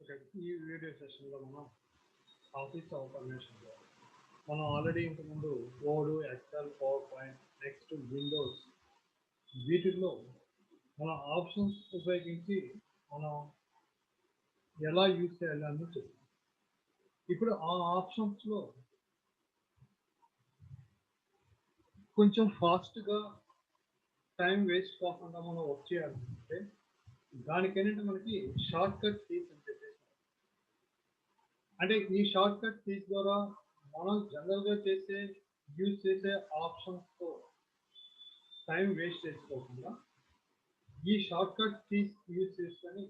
Okay. ఈ video సెషన్‌లో మనం ఆఫీస్ ఆటోమేషన్‌లో మనం ఆల్రెడీ ఇంతకుముందు Word, Excel, PowerPoint, next Windows వీటిల్లో మన ఆప్షన్స్ ఉపయోగించి మనం ఎలా యూజ్ చేయాలని చెప్పాం. ఇప్పుడు ఆ ఆప్షన్స్‌లో కొంచెం ఫాస్ట్‌గా టైం వేస్ట్ కాకుండా మనం వర్క్ చేయాలనుకుంటే దానికేంటంటే మనకి షార్ట్ కట్ కీస్ అని చెప్పేసి అంటే ఈ షార్ట్ కట్ కీస్ ద్వారా మనం జనరల్‌గా యూజ్ చేసే ఆప్షన్స్‌తో టైం వేస్ట్ చేసుకోకుండా ఈ షార్ట్ కట్ కీస్ యూజ్ చేసుకొని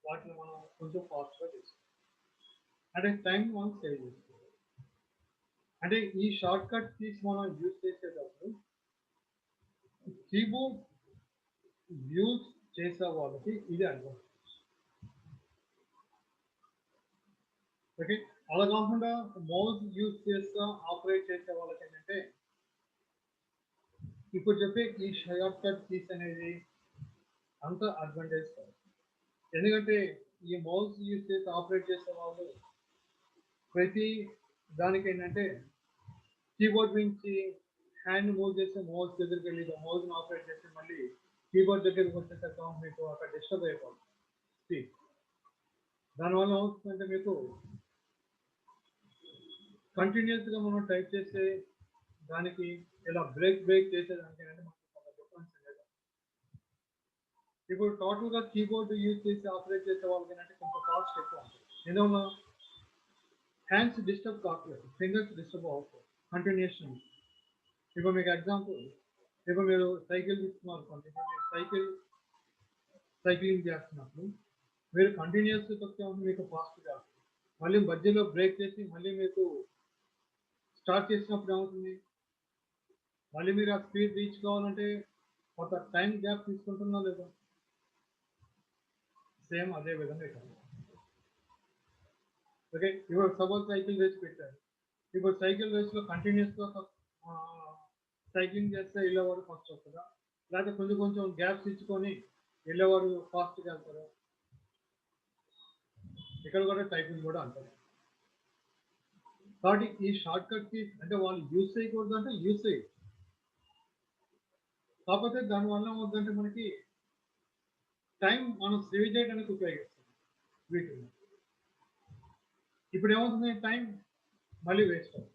వాటిని మనం కొంచెం ఫాస్ట్‌గా చేసుకోవాలి. అంటే టైం మనం సేవ్ చేసుకోవాలి. అంటే ఈ షార్ట్ కట్ కీస్ మనం యూజ్ చేసేటప్పుడు కీబోర్డ్ యూజ్ చేసే వాళ్ళకి ఇది అడ్వాంటేజ్. ఓకే. అలా కాకుండా మౌస్ యూజ్ చేస్తా ఆపరేట్ చేసే వాళ్ళకి ఏంటంటే ఇప్పుడు చెప్పే ఈ షార్ట్ కట్ కీస్ అనేది అంత అడ్వాంటేజ్ కాదు. ఎందుకంటే ఈ మౌస్ యూజ్ చేసి ఆపరేట్ చేసే వాళ్ళు ప్రతి దానికి ఏంటంటే కీబోర్డ్ నుంచి హ్యాండ్ మూవ్ చేసి మౌస్ దగ్గరికి వెళ్ళి మౌస్ని ఆపరేట్ చేసి మళ్ళీ కీబోర్డ్ దగ్గరికి వచ్చేసరికి మీకు అక్కడ డిస్టర్బ్ అయిపోతుంది స్పీడ్. దానివల్ల ఏమవుతుందంటే మీకు కంటిన్యూస్గా మనం టైప్ చేసే దానికి ఇలా బ్రేక్ చేసేదానికి అంటే మనకు కొంత డిఫరెన్స్ లేదు. ఇప్పుడు టోటల్గా కీబోర్డ్ యూజ్ చేసి ఆపరేట్ చేసే వాళ్ళకి ఏంటంటే కొంచెం కాస్ట్ ఎక్కువ ఉంటుంది. ఎందువల్ల హ్యాండ్స్ డిస్టర్బ్ కావట్లేదు, ఫింగర్స్ డిస్టర్బ్ అవ్వట్లేదు కంటిన్యూషన్. ఇప్పుడు మీకు ఎగ్జాంపుల్, ఇప్పుడు మీరు సైకిల్ తీసుకున్నారు అనుకోండి. ఇప్పుడు మీరు సైక్లింగ్ చేస్తున్నప్పుడు మీరు కంటిన్యూస్ తొక్కే మీకు ఫాస్ట్గా, మళ్ళీ మధ్యలో బ్రేక్ చేసి మళ్ళీ మీకు స్టార్ట్ చేసినప్పుడు ఏమవుతుంది, మళ్ళీ మీరు ఆ స్పీడ్ రీచ్ కావాలంటే కొంత టైం గ్యాప్ తీసుకుంటున్నా లేదా? సేమ్ అదే విధంగా ఇక్కడ. ఓకే. ఇప్పుడు సపోజ్ సైకిల్ రేస్ పెట్టారు. ఇప్పుడు సైకిల్ రేస్లో కంటిన్యూస్గా సైక్లింగ్ చేస్తే వెళ్ళేవారు ఫస్ట్ వస్తుందా, లేకపోతే కొంచెం కొంచెం గ్యాప్స్ ఇచ్చుకొని వెళ్ళేవారు ఫాస్ట్గా వెళ్తారు? ఇక్కడ కూడా టైపింగ్ కూడా అంటారు. కాబట్టి ఈ షార్ట్ కట్ కి అంటే వాళ్ళు యూజ్ చేయకూడదు అంటే యూజ్ చేయదు. కాకపోతే దానివల్ల ఏమవుతుందంటే మనకి టైం మనం సేవ్ చేయడానికి ఉపయోగిస్తాం వీటిని. ఇప్పుడు ఏమవుతుంది, టైం మళ్ళీ వేస్ట్ అవుతుంది.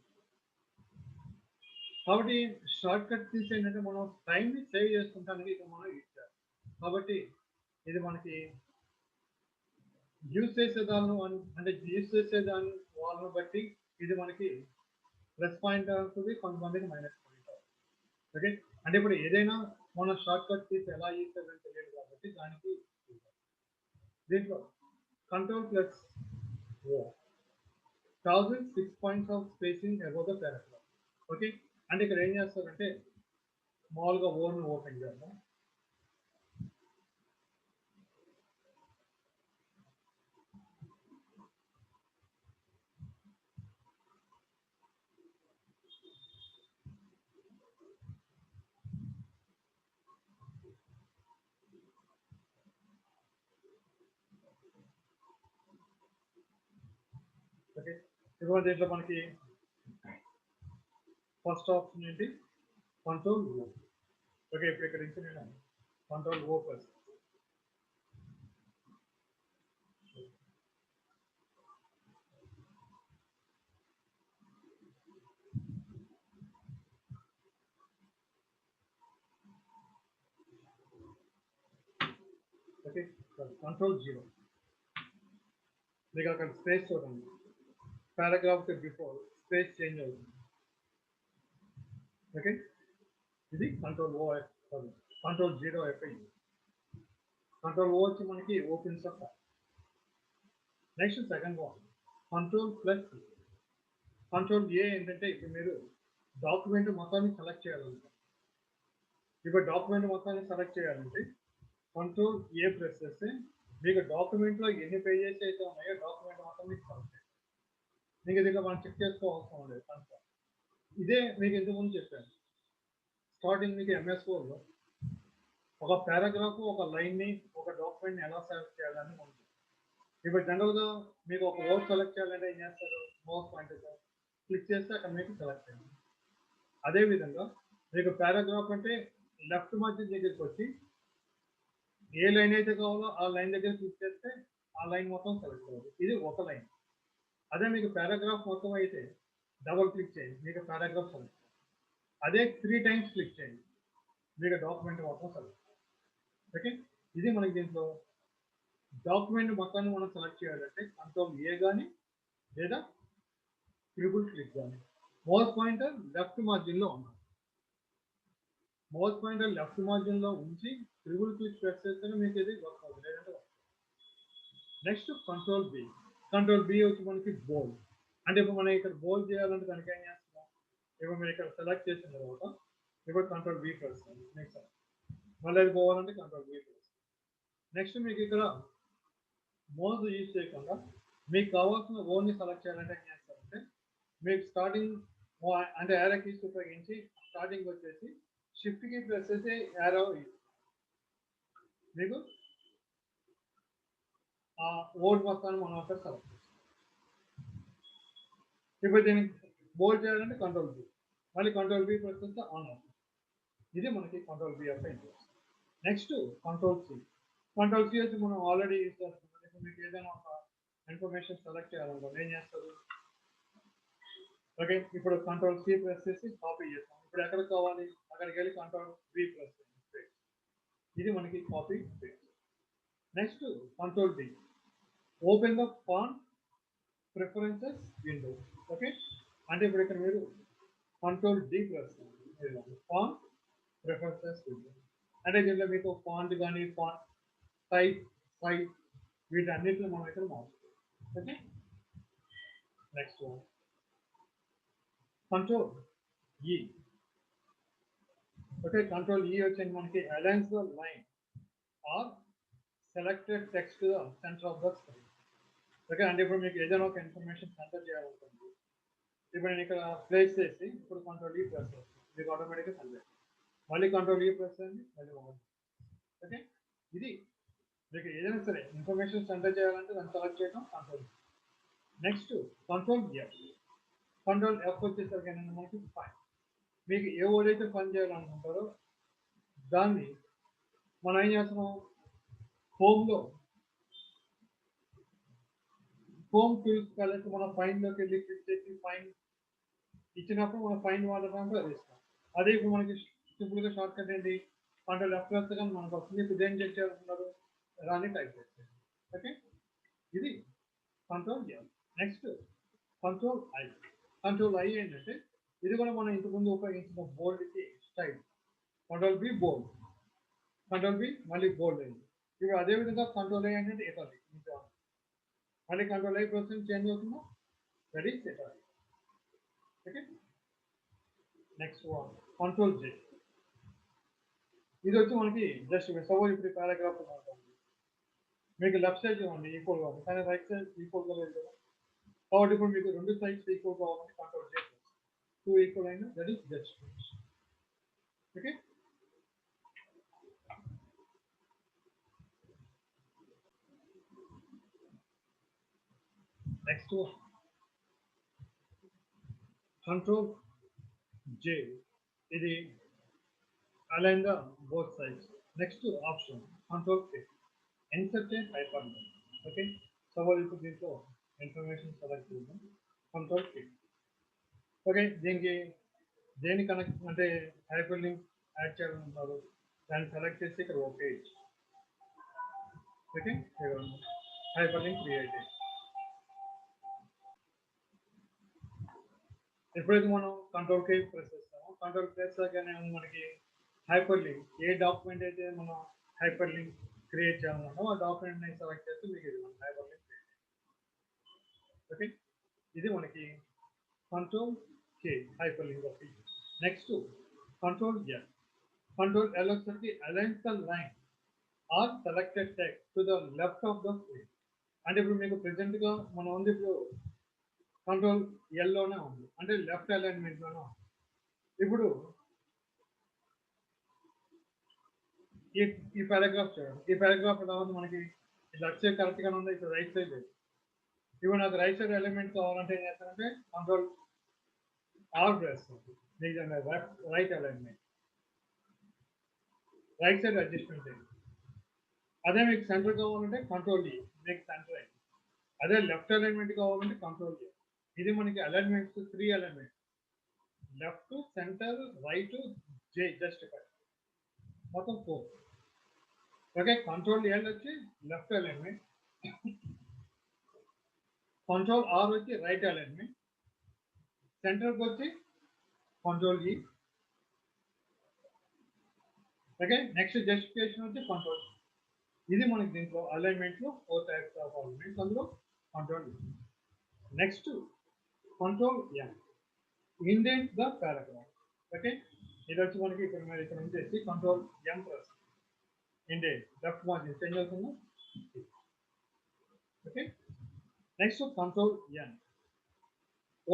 కాబట్టి షార్ట్ కట్ తీసి ఏంటంటే మనం టైంని సేవ్ చేసుకుంటానికి ఇక మనం యూజ్ చేయాలి. కాబట్టి ఇది మనకి యూజ్ చేసేదాన్ని అంటే యూజ్ చేసేదాన్ని వాళ్ళని బట్టి ఇది మనకి ప్లస్ పాయింట్ అవుతుంది, కొంతమందికి మైనస్ పాయింట్ అవుతుంది. ఓకే. అంటే ఇప్పుడు ఏదైనా మన షార్ట్ కట్ తీసి ఎలా యూజ్ చేయాలని తెలియదు కాబట్టి దానికి దీంట్లో control plus causes 6 points of spacing above the paragraph. Okay. అంటే ఇక్కడ ఏం చేస్తారంటే మామూలుగా ఓన్ ఓపెన్ చేద్దాం. ఓకే. ఇప్పుడు దీంట్లో మనకి ఫస్ట్ ఆప్షన్ ఏంటి, కంట్రోల్ ఓ. ఓకే. ఇప్పుడు ఇక్కడ నుంచి నేను కంట్రోల్ ఓ ప్లస్. ఓకే. Control zero. మీకు అక్కడ స్పేస్ చూడండి, పారాగ్రాఫ్ బిఫోర్ స్పేస్ చేంజ్ అవుతుంది. ఓకే. ఇది కంట్రోల్ ఓ, కంట్రోల్ జీరో అయిపోయింది. కంట్రోల్ ఓ వచ్చి మనకి open sub. Next second one control plus. Control A ఏంటంటే ఇప్పుడు మీరు డాక్యుమెంట్ మొత్తాన్ని సెలెక్ట్ చేయాలంటే, ఇప్పుడు డాక్యుమెంట్ మొత్తాన్ని సెలెక్ట్ చేయాలంటే కంట్రోల్ ఏ ప్రెస్ చేస్తే మీకు డాక్యుమెంట్లో ఎన్ని పేజెస్ అయితే ఉన్నాయో డాక్యుమెంట్ మొత్తం మీకు సెలెక్ట్ చేయాలి. మీకు దీంట్లో మనం చెక్ చేసుకోవాల్సిన లేదు కన్ఫర్మ్. ఇదే మీకు ఇంతకుముందు చెప్పాను, స్టార్టింగ్ మీకు MS4లో ఒక పారాగ్రాఫ్ ఒక లైన్ని ఒక డాక్యుమెంట్ని ఎలా సెలెక్ట్ చేయాలని ఉంటుంది. ఇప్పుడు జనరల్గా మీకు ఒక వర్డ్ సెలెక్ట్ చేయాలంటే ఏం చేస్తారు, మౌస్ పాయింటర్ క్లిక్ చేస్తే అక్కడ మీకు సెలెక్ట్ చేయండి. అదేవిధంగా మీకు పారాగ్రాఫ్ అంటే లెఫ్ట్ మధ్య దగ్గరికి వచ్చి ఏ లైన్ అయితే కావాలో ఆ లైన్ దగ్గర క్లిక్ చేస్తే ఆ లైన్ మొత్తం సెలెక్ట్ అవ్వదు. ఇది ఒక లైన్. అదే మీకు పారాగ్రాఫ్ మొత్తం అయితే డబుల్ క్లిక్ చేయండి, మీకు పారాగ్రాఫ్ సెలెక్ట్. అదే 3 టైమ్స్ క్లిక్ చేయండి, మీకు డాక్యుమెంట్ మొత్తం సెలెక్ట్. ఓకే, ఇది మనకి దీంట్లో డాక్యుమెంట్ మొత్తాన్ని మనం సెలెక్ట్ చేయాలంటే కంట్రోల్ ఏ కానీ లేదా ట్రిపుల్ క్లిక్ కానీ. మౌస్ పాయింటర్ లెఫ్ట్ మార్జిన్లో ఉన్నాం. మౌస్ పాయింటర్ లెఫ్ట్ మార్జిన్లో ఉంచి ట్రిపుల్ క్లిక్ ప్రెస్ చేస్తేనే మీకు ఇది వర్క్ అవుతుంది, లేదంటే next control B. Control B వచ్చి మనకి బోల్డ్. అంటే ఇప్పుడు మనం ఇక్కడ బోల్డ్ చేయాలంటే దానికి ఏం చేస్తున్నాం, ఇప్పుడు మీరు ఇక్కడ సెలెక్ట్ చేసిన తర్వాత ఇప్పుడు కంట్రోల్ బి ప్రెస్ చేయండి. నెక్స్ట్ మళ్ళీ అది పోవాలంటే కంట్రోల్ బి ప్రెస్. నెక్స్ట్ మీకు ఇక్కడ మౌస్ యూజ్ చేయకుండా మీకు కావాల్సిన ఓన్ని సెలెక్ట్ చేయాలంటే ఏం చేస్తారంటే మీకు స్టార్టింగ్ అంటే యారో కీస్ ఉపయోగించి స్టార్టింగ్ వచ్చేసి షిఫ్ట్ కీ ప్రెస్ చేసి యారో మీకు ఆ ఓల్డ్ మొత్తాన్ని మనం అక్కడ సెలెక్ట్ చేస్తాం. ఇప్పుడు దీనికి బోల్డ్ చేయాలంటే కంట్రోల్ బి, మళ్ళీ కంట్రోల్ బి ప్రెస్ చేస్తే ఆన్ అవుతుంది. ఇది మనకి కంట్రోల్ బి యొక్క interest. Next control C. Control C వచ్చి మనం ఆల్రెడీ యూజ్ చేస్తున్నాం. ఇప్పుడు మీకు ఏదైనా ఒక ఇన్ఫర్మేషన్ సెలెక్ట్ చేయాలనుకోండి ఏం చేస్తారు, ఓకే ఇప్పుడు కంట్రోల్ సి ప్రెస్ చేసి కాపీ చేస్తాం. ఇప్పుడు ఎక్కడ కావాలి అక్కడికి వెళ్ళి కంట్రోల్ బి ప్రెస్ చేయండి. ఇది మనకి copy paste. Next control D. Open the font preferences window. Okay, అంటే ఇప్పుడు ఇక్కడ మీరు కంట్రోల్ డి ప్రెస్ చేయండి, ఫాంట్ ప్రిఫరెన్సెస్ విండో. అంటే దీంట్లో మీకు ఫాంట్ కానీ ఫాంట్ టైప్ సైజ్ వీటన్నిటిలో మనం ఇక్కడ మార్చుకోవాలి. Okay, next control E. Okay, control E వచ్చేది మనకి aligns the line or selected text the center of the screen. Okay, అంటే ఇప్పుడు మీకు ఏదైనా ఒక ఇన్ఫర్మేషన్ సెంటర్ చేయాలనుకోండి, ఇప్పుడు నేను ఇక్కడ ప్లేస్ చేసి ఇప్పుడు కంట్రోల్ ఈ ప్రెస్ చేస్తాను, మీకు ఆటోమేటిక్గా సెలెక్ట్. మళ్ళీ కంట్రోల్ ఈ ప్రెస్ చేయండి, మళ్ళీ ఓకే. ఇది మీకు ఏదైనా సరే ఇన్ఫర్మేషన్ సెంటర్ చేయాలంటే దాన్ని సెలెక్ట్ చేయడం control. Next control F. Control F వచ్చేసరికి ఏంటంటే మనకి ఫైన్. మీకు ఏ ఓడైతే పని చేయాలనుకుంటారో దాన్ని మనం ఏం చేస్తున్నాం, హోమ్లో హోమ్ టూల్స్ కలిసి మనం ఫైన్లోకి వెళ్ళి క్లిక్ చేసి ఫైన్ ఇచ్చినప్పుడు మనం ఫైన్ వాడడానికి అది ఇస్తాం. అదే ఇప్పుడు మనకి సింపుల్గా షార్ట్ కట్ ఏంటి, కంట్రోల్ ఎఫ్ ప్రెస్ కానీ మనకు వస్తుంది. ఇప్పుడు ఏం చెక్ చేయాలనుకున్నారు రాని టైప్ చేస్తారు. ఓకే, ఇది control F. Next control I. Control I ఏంటంటే ఇది కూడా మనం ఇంతకుముందు ఉపయోగించిన బోల్డ్కి style. Control B bold, control B మళ్ళీ బోల్డ్ అయింది. ఇప్పుడు అదేవిధంగా కంట్రోల్ ఐ అంటే ఇటాలి, మళ్ళీ కంట్రోల్ ఐ ప్రెస్ చేంజ్ అవుతుందా, that is italic. Okay, next one control J. ఇది వచ్చి మనకి జస్ట్ సపోజ్ ఇప్పుడు పారాగ్రాఫ్ మీకు లెఫ్ట్ సైడ్ ఇవ్వండి ఈక్వల్గా ఉంది, కానీ రైట్ సైడ్ ఈక్వల్గా లేదు కదా. కాబట్టి ఇప్పుడు మీకు రెండు సైడ్స్ ఈక్వల్ కావాలంటే కంట్రోల్ జే. 2 ఈక్వల్ అయినా that is just. Okay, next control J. ఇది align the both sides. Next option control K, insert a hyperlink లింక్. ఓకే, సపోజ్ ఇప్పుడు దీంట్లో ఇన్ఫర్మేషన్ సెలెక్ట్ చేద్దాం, కంట్రోల్ కే. ఓకే, దీనికి దేని కనెక్ట్ అంటే హైపర్ లింక్ యాడ్ చేయాలనుకుంటారు దాన్ని సెలెక్ట్ చేసి ఇక్కడ okay. Okay, hyper link create అయ్యింది. ఎప్పుడైతే మనం కంట్రోల్ కే ప్రెస్ చేస్తామో కంట్రోల్ ప్రెస్ చేయగానే మనకి హైపర్ లింక్ ఏ డాక్యుమెంట్ అయితే మనం హైపర్ లింక్ క్రియేట్ చేయాలనుకుంటామో ఆ డాక్యుమెంట్ ని సెలెక్ట్ చేస్తే మీకు ఇది మన హైపర్ లింక్ క్రియేట్. ఓకే, ఇది మనకి కంట్రోల్ కే హైపర్ లింక్ ఆఫ్. Next control L. Control L వచ్చేసరికి aligns the line or selected text to the left of the screen. అంటే ఇప్పుడు మీకు ప్రెసెంట్ గా మనం ఉంది ఇప్పుడు కంట్రోల్ ఎల్లోనే ఉంది, అంటే లెఫ్ట్ అలైన్మెంట్ లోనే ఉంది. ఇప్పుడు ఈ పారాగ్రాఫ్ చూడండి, ఈ పారాగ్రాఫ్ తర్వాత మనకి లెఫ్ట్ సైడ్ కరెక్ట్ గానే ఉంది, ఇప్పుడు రైట్ సైడ్ లేదు. ఇప్పుడు నాకు రైట్ సైడ్ ఎలిమెంట్ కావాలంటే ఏం చేస్తానంటే control are press right alignment, right side adjustment చేయండి. అదే మీకు సెంటర్ కావాలంటే కంట్రోల్ ఈ, మీకు సెంటర్ అయింది. అదే లెఫ్ట్ అలైన్మెంట్ కావాలంటే కంట్రోల్ ఏ. ఇది మనకి alignments 3 alignment, left, center, right, J, justify, మొత్తం 4. ఓకే, కంట్రోల్ ఎల్ వచ్చి లెఫ్ట్ అలైన్మెంట్, కంట్రోల్ ఆర్ వచ్చి రైట్ అలైన్మెంట్, సెంటర్కి వచ్చి control E. Okay, next justification వచ్చి కంట్రోల్. ఇది మనకి దీంట్లో అలైన్మెంట్లో 4 టైప్స్ ఆఫ్ అలైన్మెంట్స్, అందులో control. Next control M, indent the paragraph. Okay, ఇది వచ్చి మనకి ఇక్కడ మీరు ఇక్కడ నుంచి control M press indent left margin change అవుతుందా. Okay, next control N,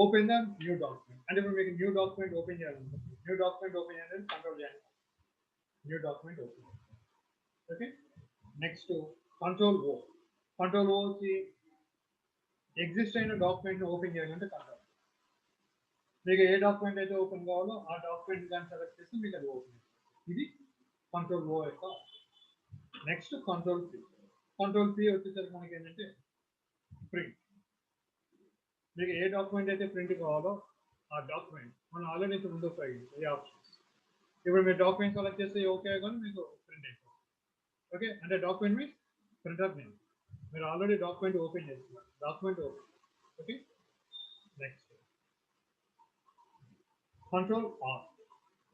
open the new document. అంటే ఇప్పుడు మీకు న్యూ డాక్యుమెంట్ ఓపెన్ చేయాలనుకుంటుంది, న్యూ డాక్యుమెంట్ ఓపెన్ చేయాలంటే control N, new document open. Okay, next control O, control O వచ్చి exist అయిన document open చేయాలంటే control. మీకు ఏ డాక్యుమెంట్ అయితే ఓపెన్ కావాలో ఆ డాక్యుమెంట్ కానీ సెలెక్ట్ చేస్తే మీకు అది ఓపెన్. ఇది కంట్రోల్ ఓ యొక్క. Next control P, control P వచ్చేసరికి మనకి ఏంటంటే ప్రింట్. మీకు ఏ డాక్యుమెంట్ అయితే ప్రింట్ కావాలో ఆ డాక్యుమెంట్ మనం ఆల్రెడీ ముందు ఉపయోగించాం ఈ ఆప్షన్స్. ఇప్పుడు మీరు డాక్యుమెంట్ సెలెక్ట్ చేస్తే ఓకే కానీ మీకు ప్రింట్ అయిపోతుంది. ఓకే, అంటే డాక్యుమెంట్ మీన్స్ ప్రింటర్ నేమ్, మీరు ఆల్రెడీ డాక్యుమెంట్ ఓపెన్ చేస్తున్నారు, document open. Okay, next control R,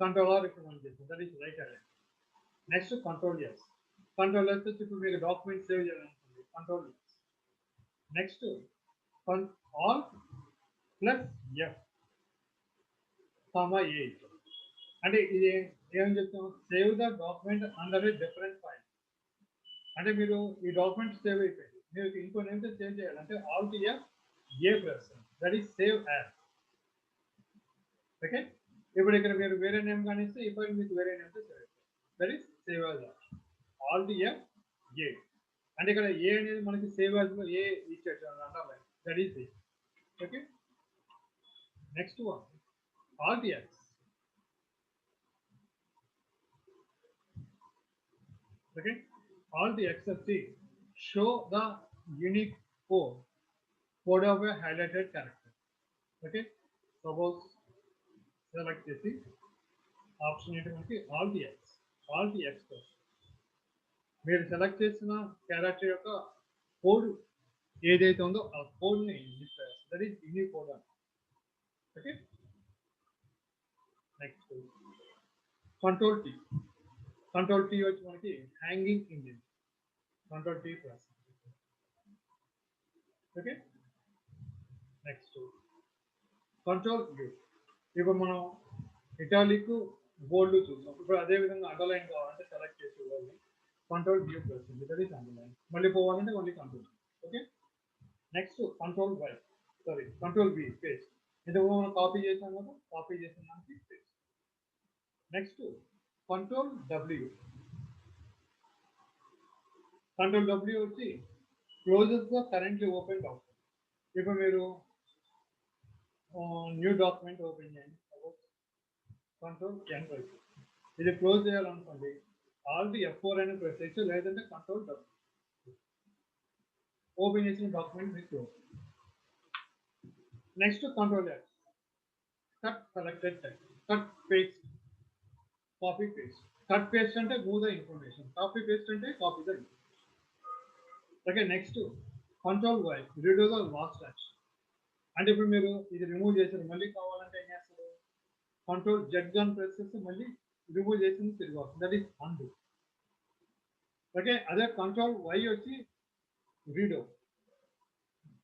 control R ఇక్కడ మనం చేస్తాం, that is right align. Next control S, control S వచ్చి ఇప్పుడు మీకు డాక్యుమెంట్ సేవ్ చేయాలనుకుంటుంది, control S. Next alt plus F comma A, అంటే ఇది ఏమని చెప్తాం, save the document under a different file. అంటే మీరు ఈ డాక్యుమెంట్ సేవ్ అయిపోయింది, మీరు ఇంకో నేమ్తో సేవ్ చేయాలంటే Alt F A press, that is save as. Okay, ఇప్పుడు ఇక్కడ మీరు వేరే నేమ్ కానీ ఇస్తే ఈ ఫైల్ మీకు వేరే నేమ్తో సేవ్ అవుతుంది, that is save as. Alt F A, అంటే ఇక్కడ ఏ అనేది మనకి సేవ్ యాజ్లో ఏ ఇచ్చేట underline, that is A. Okay, next one alt X. Okay, alt X వచ్చి show the unique code of a highlighted character. Okay, suppose select చేసి option ఏంటి మనకి ఆల్ట్ ఎక్స్, ఆల్ట్ ఎక్స్ మీరు select చేసిన character యొక్క code ఏదైతే ఉందో ఆ కోడ్ని డిస్ప్లే చేస్తుంది, దట్ ఈస్ యూనిక్ కోడ్ అని. Okay, next control tea, control tea వచ్చి మనకి hanging engine, control tea press. Okay, next control you, ఇప్పుడు మనం ఇటాలిక్ బోల్డ్ చూసాం, ఇప్పుడు అదే విధంగా అండర్లైన్ కావాలంటే సెలెక్ట్ చేసి ఇవ్వాలి, control U press, that is underline. మళ్ళీ పోవాలంటే మళ్ళీ control. Okay, next control Y, sorry control B paste, ఇంతకు మనం కాపీ చేసాం కదా, కాపీ చేసిన దానికి paste. Next control W, control W వచ్చి closes the currently open document. ఇప్పుడు మీరు న్యూ డాక్యుమెంట్ ఓపెన్ చేయండి, కంట్రోల్ ఎన్ ప్రెస్, ఇది క్లోజ్ చేయాలనుకోండి ఆల్రెడీ F4 అయినా ప్రెస్ చేయొచ్చు, లేదంటే కంట్రోల్ డబ్ల్యూ. ఓపెన్ చేసిన డాక్యుమెంట్ మీకు close. Next control X, cut selected text, cut paste, copy paste. Cut paste అంటే move the information, copy paste అంటే copy the information. Okay, next control Y, reduce the last action. అంటే ఇప్పుడు మీరు ఇది remove చేశారు, మళ్ళీ కావాలంటే ఏం చేస్తారు, కంట్రోల్ జెడ్ గన్ ప్రెస్ చేస్తే మళ్ళీ రిమూవ్ చేసింది తిరిగి వస్తుంది, దట్ ఈస్ అండు. ఓకే, అదే కంట్రోల్ వై వచ్చి రీడో,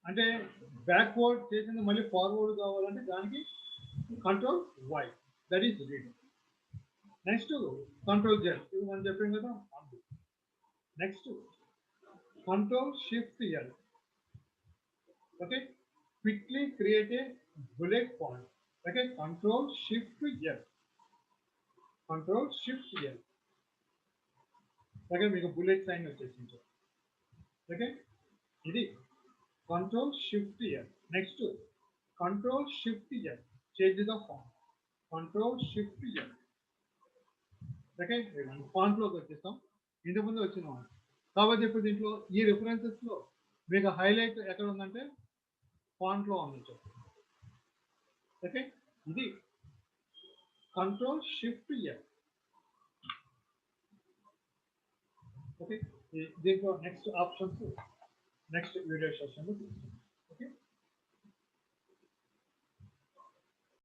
అంటే బ్యాక్వర్డ్ చేసింది మళ్ళీ ఫార్వర్డ్ కావాలంటే దానికి control why, that is redo. Next control Z, ఇది మనం చెప్పాం కదా and. Next control shift L, okay, quickly create a bullet point. Okay, control shift L, control shift L, okay, మీకు బుల్లెట్ సైన్ వచ్చేసింది. ఓకే, ఇది control shift F. Next control shift F, change the font. Control shift F. Okay, font లోకి వచ్చేస్తాం. ఇంటి ముందు వచ్చిన కాబట్టి ఇప్పుడు దీంట్లో ఈ రిఫరెన్సెస్ లో మీకు హైలైట్ ఎక్కడ ఉందంటే ఫాంట్ లో ఉంది. ఓకే, ఇది కంట్రోల్ షిఫ్ట్ ఎఫ్. ఓకే, దీంట్లో next options next video session లో